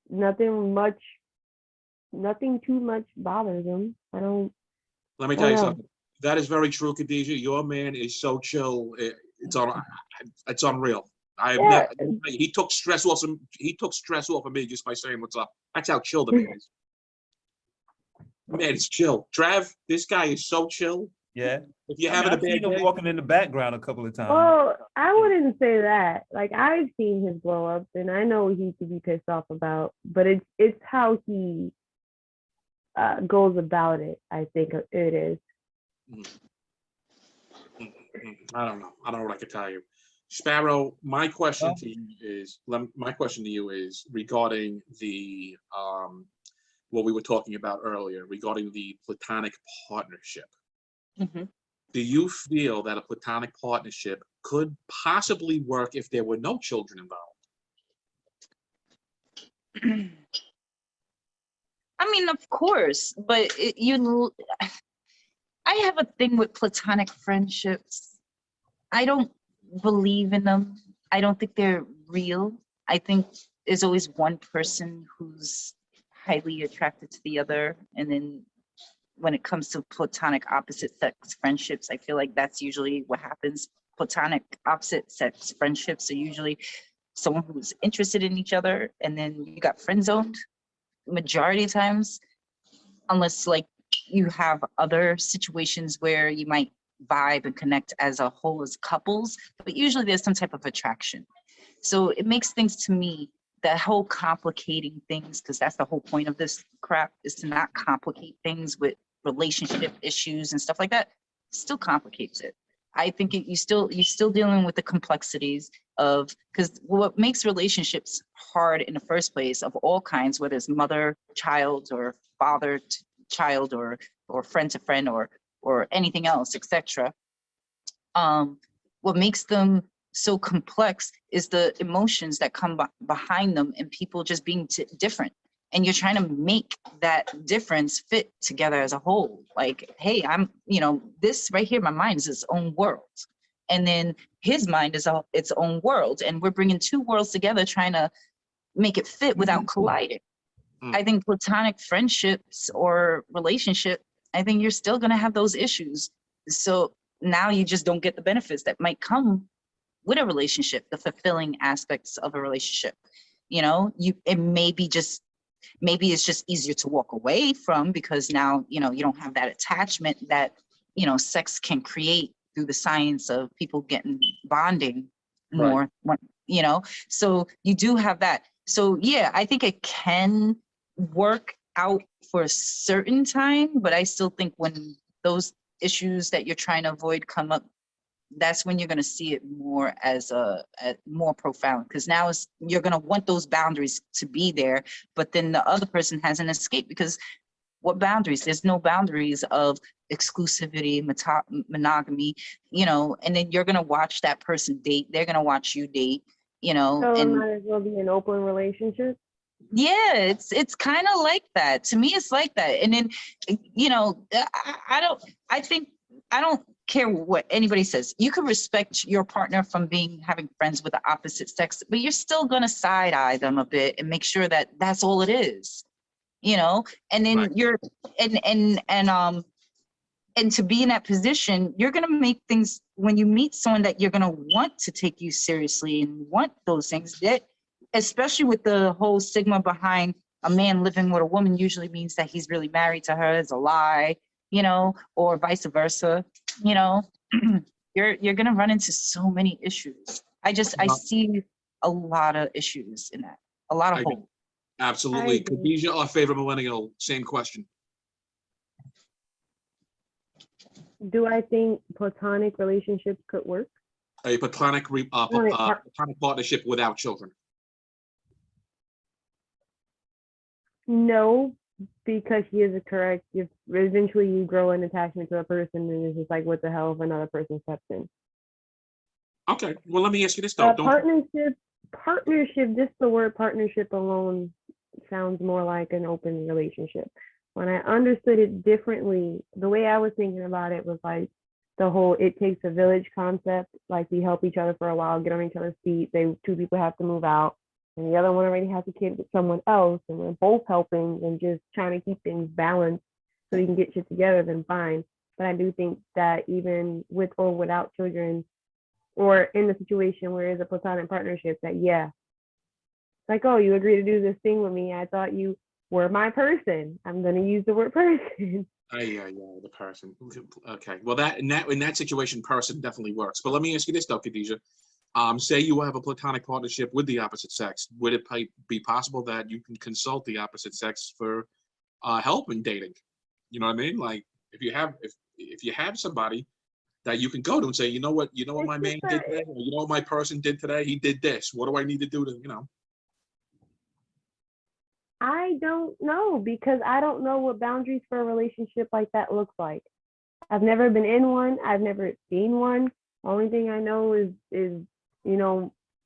nothing too much bothers him. I don't. Let me I tell you don't know. something. That is very true, Khadijah. Your man is so chill. It's unreal. Yeah. He took stress off of me just by saying what's up. That's how chill the man is. Man, it's chill. Trav, this guy is so chill. Yeah. If you're I mean, having a I've seen bad him day, walking in the background a couple of times. Well, I wouldn't say that. Like I've seen his blow ups, and I know he could be pissed off about, but it's how he goes about it. I think it is. I don't know. I don't know what I could tell you. Sparrow, my question to you is regarding the what we were talking about earlier regarding the Platonic Partnership. Mm-hmm. Do you feel that a Platonic Partnership could possibly work if there were no children involved? I mean, of course, but I have a thing with platonic friendships. I don't believe in them. I don't think they're real. I think there's always one person who's highly attracted to the other. And then when it comes to platonic opposite sex friendships, I feel like that's usually what happens. Platonic opposite sex friendships are usually someone who's interested in each other, and then you got friend zoned majority of times, unless like you have other situations where you might vibe and connect as a whole as couples, but usually there's some type of attraction. So it makes things, to me, that whole complicating things, because that's the whole point of this crap, is to not complicate things with relationship issues and stuff like that. Still complicates it. I think you're still dealing with the complexities of, because what makes relationships hard in the first place of all kinds, whether it's mother child or father to child or friend to friend or anything else, etc. What makes them so complex is the emotions that come behind them, and people just being different. And you're trying to make that difference fit together as a whole. Like, hey, I'm, this right here, my mind is its own world. And then his mind is its own world. And we're bringing two worlds together, trying to make it fit without colliding. I think platonic friendships or relationship, I think you're still going to have those issues. So now you just don't get the benefits that might come with a relationship, the fulfilling aspects of a relationship. Maybe it's just easier to walk away from, because now, you don't have that attachment that, sex can create through the science of people getting bonding more, so you do have that. So yeah, I think it can work out for a certain time, but I still think when those issues that you're trying to avoid come up, that's when you're going to see it more as a more profound, because now you're going to want those boundaries to be there, but then the other person has an escape, because what boundaries? There's no boundaries of exclusivity, monogamy, and then you're going to watch that person date. They're going to watch you date, So and it might as well be an open relationship. yeah, it's kind of like that. To me, it's like that. And then, I don't care what anybody says. You can respect your partner from having friends with the opposite sex, but you're still going to side eye them a bit and make sure that that's all it is, and then Right. you're, and to be in that position, you're going to make things, when you meet someone that you're going to want to take you seriously and want those things, that, especially with the whole stigma behind a man living with a woman usually means that he's really married to her, is a lie, or vice versa, you're going to run into so many issues. I see a lot of issues in that, a lot of hope. Absolutely. Khadijah, our favorite millennial, same question. Do I think platonic relationships could work? A platonic partnership without children. No, because he is correct. Eventually you grow an attachment to a person, and it's just like, what the hell if another person steps in? Okay, well, let me ask you this though. Partnerships partnership, just the word partnership alone sounds more like an open relationship. When I understood it differently, the way I was thinking about it was like the whole "it takes a village" concept. Like we help each other for a while, get on each other's feet. Two people have to move out, and the other one already has a kid with someone else, and we're both helping and just trying to keep things balanced so we can get shit together. Then fine. But I do think that even with or without children, or in the situation where it's a platonic partnership, that yeah, it's like, oh, you agree to do this thing with me. I thought you were my person. I'm gonna use the word person. Yeah, the person. Okay. Well, in that situation, person definitely works. But let me ask you this though, Khadijah. Say you have a platonic partnership with the opposite sex. Would it be possible that you can consult the opposite sex for help in dating? You know what I mean? Like if you have somebody that you can go to and say, you know what my man did today, or you know what my person did today, he did this. What do I need to do to, I don't know, because I don't know what boundaries for a relationship like that looks like. I've never been in one. I've never seen one. Only thing I know is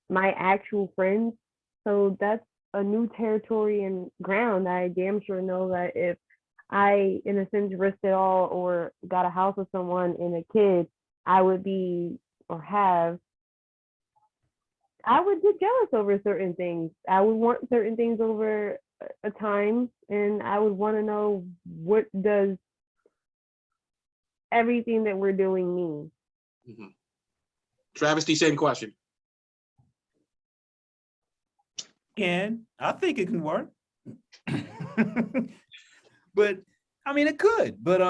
my actual friends. So that's a new territory and ground. I damn sure know that if I, in a sense, risked it all or got a house with someone and a kid, I would be I would get jealous over certain things. I would want certain things over a time, and I would want to know, what does everything that we're doing mean? Mm-hmm. Travesty, same question. I think it can work. But I mean, it could, but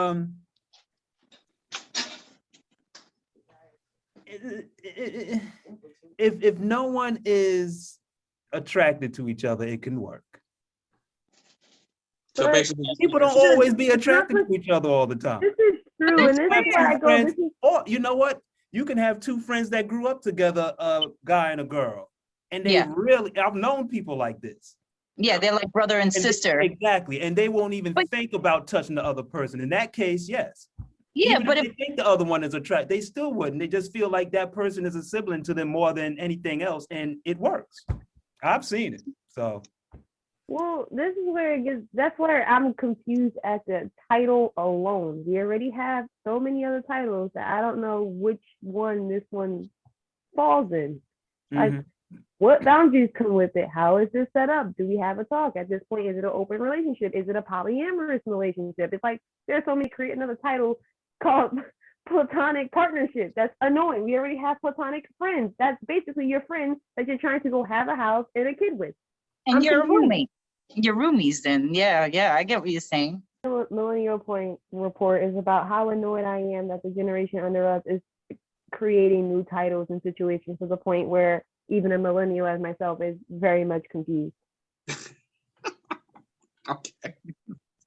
if no one is attracted to each other, it can work. So basically, people don't always be attracted to each other all the time. This is true, and this is where I go. Or you know what? You can have two friends that grew up together, a guy and a girl, and they I've known people like this. Yeah, they're like brother and sister. Exactly, and they won't even think about touching the other person. In that case, yes. Yeah, even but if they think the other one is attracted, they still wouldn't. They just feel like that person is a sibling to them more than anything else, and it works. I've seen it. So. Well, this is where it gets. That's where I'm confused at the title alone. We already have so many other titles that I don't know which one this one falls in. Like, what boundaries come with it? How is this set up? Do we have a talk? At this point, is it an open relationship? Is it a polyamorous relationship? It's like there's so many. Create another title called Platonic Partnership. That's annoying. We already have platonic friends. That's basically your friends that you're trying to go have a house and a kid with. And you're a roommate. You're roomies then. Yeah, I get what you're saying. The Millennial Point report is about how annoyed I am that the generation under us is creating new titles and situations to the point where even a millennial as myself is very much confused. Okay.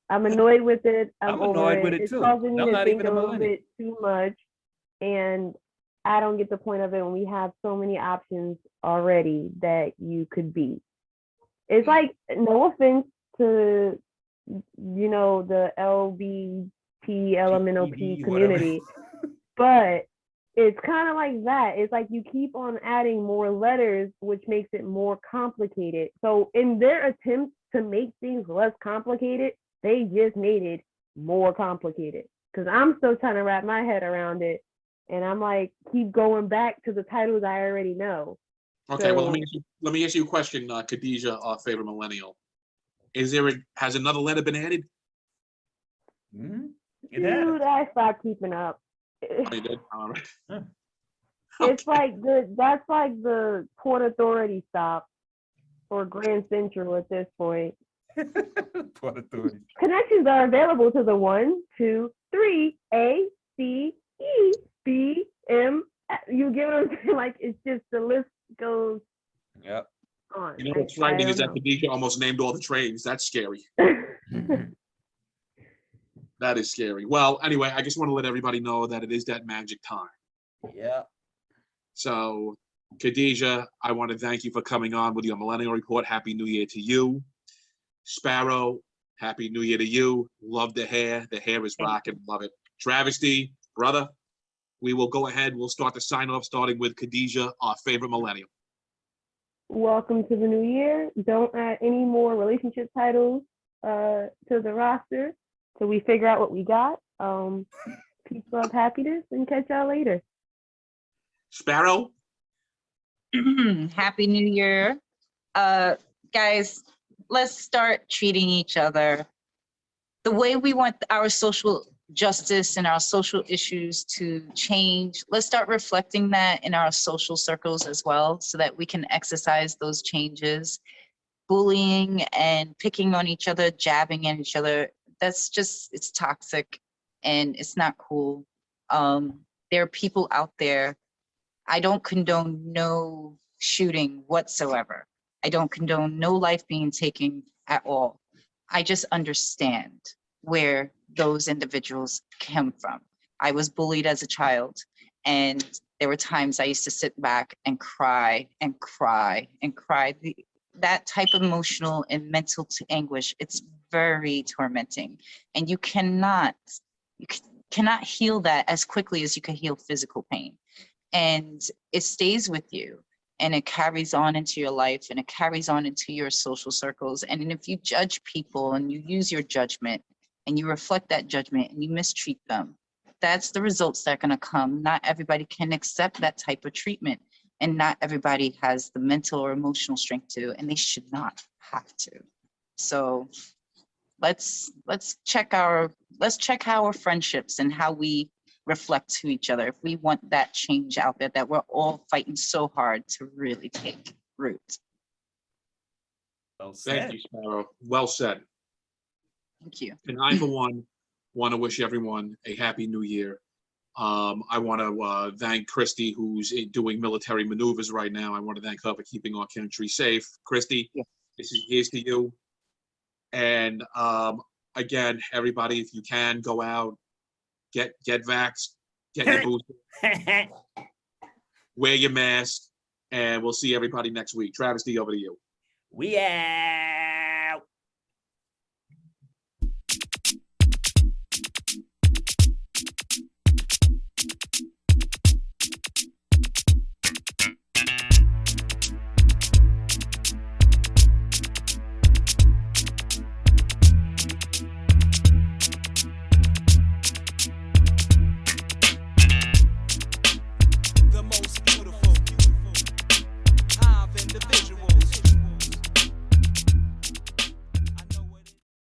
I'm annoyed with it. I'm annoyed with it too. It's causing me to think a little bit too much, and I don't get the point of it when we have so many options already that you could be. It's like, no offense to, the LBT community, but it's kind of like that. It's like you keep on adding more letters, which makes it more complicated. So in their attempt to make things less complicated, they just made it more complicated. Because I'm still trying to wrap my head around it. And I'm like, keep going back to the titles I already know. Okay, well, let me ask you a question, Khadijah, our favorite millennial. Has another letter been added? Dude, I stopped keeping up. Oh, you did? All right. It's like that's like the Port Authority stop or Grand Central at this point. Port Authority. Connections are available to the 1, 2, 3, A, C, E, B, M. You get what I'm saying? Like, it's just the list goes on. You know what's frightening is that Khadijah almost named all the trains. That's scary. That is scary. Well, anyway, I just want to let everybody know that it is that magic time. Yeah. So, Khadijah, I want to thank you for coming on with your Millennial Report. Happy New Year to you. Sparrow, Happy New Year to you. Love the hair. The hair is rocking. Love it. Travesty, brother, we will go ahead. We'll start the sign off starting with Khadijah, our favorite millennial. welcome to the new year. Don't add any more relationship titles to the roster till we figure out what we got. Peace, love, happiness, and catch y'all later. Sparrow? Happy New Year. Guys, let's start treating each other the way we want our social justice and our social issues to change. Let's start reflecting that in our social circles as well, so that we can exercise those changes. Bullying and picking on each other, jabbing at each other, that's just, it's toxic and it's not cool. There are people out there. I don't condone no shooting whatsoever. I don't condone no life being taken at all. I just understand where those individuals come from. I was bullied as a child, and there were times I used to sit back and cry and cry and cry. That type of emotional and mental anguish, it's very tormenting. And you cannot heal that as quickly as you can heal physical pain. And it stays with you, and it carries on into your life, and it carries on into your social circles. And if you judge people and you use your judgment and you reflect that judgment and you mistreat them, that's the results that are going to come. Not everybody can accept that type of treatment, and not everybody has the mental or emotional strength to, and they should not have to. So let's check our friendships and how we reflect to each other if we want that change out there that we're all fighting so hard to really take root. Well said. Thank you, Sparrow. Well said. Thank you. And I, for one, want to wish everyone a happy new year. I want to thank Christy, who's doing military maneuvers right now. I want to thank her for keeping our country safe. Christy, Yeah. Here's to you. And again, everybody, if you can, go out, get vaxxed, get your booster, wear your mask, and we'll see everybody next week. Travesty, over to you. We